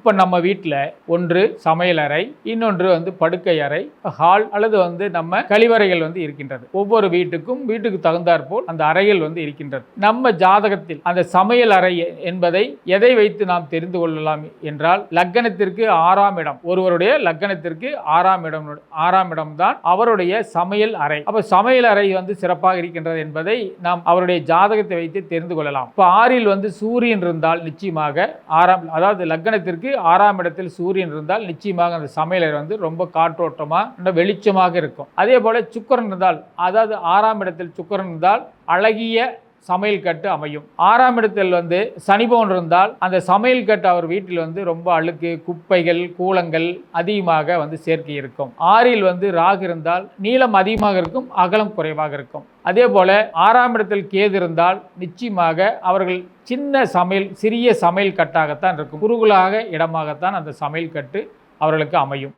இப்போ நம்ம வீட்டில் ஒன்று சமையலறை, இன்னொன்று படுக்கை அறை, ஹால் அல்லது நம்ம கழிவறைகள் இருக்கின்றது. ஒவ்வொரு வீட்டுக்கு தகுந்தாற்போல் அந்த அறைகள் இருக்கின்றது. நம்ம ஜாதகத்தில் அந்த சமையல் அறை என்பதை எதை வைத்து நாம் தெரிந்து கொள்ளலாம் என்றால், லக்னத்திற்கு 6ஆம் இடம், ஒருவருடைய லக்னத்திற்கு 6ஆம் இடம் தான் அவருடைய சமையல் அறை. அப்ப சமையல் அறை சிறப்பாக இருக்கின்றது என்பதை நாம் அவருடைய ஜாதகத்தை வைத்து தெரிந்து கொள்ளலாம். இப்போ 6இல் சூரியன் இருந்தால் நிச்சயமாக அதாவது லக்னத்திற்கு 6ஆம் இடத்தில் சூரியன் இருந்தால் நிச்சயமாக அந்த சமையல் அறை ரொம்ப காற்றோட்டமா வெளிச்சமாக இருக்கும். அதே போல சுக்கிரன் இருந்தால், அதாவது 6ஆம் இடத்தில் சுக்கிரன் இருந்தால் அழகிய சமையல் கட்டு அமையும். 6ஆம் இடத்தில் சனி பகவான் இருந்தால் அந்த சமையல் கட்டு அவர் வீட்டில் ரொம்ப அழுக்கு, குப்பைகள், கூலங்கள் அதிகமாக சேர்க்கை இருக்கும். 6இல் ராகு இருந்தால் நீளம் அதிகமாக இருக்கும், அகலம் குறைவாக இருக்கும். அதே போல 6ஆம் இடத்தில் கேது இருந்தால் நிச்சயமாக அவர்கள் சிறிய சமையல் கட்டாகத்தான் இருக்கும். குறுகலாக இடமாகத்தான் அந்த சமையல் கட்டு அவர்களுக்கு அமையும்.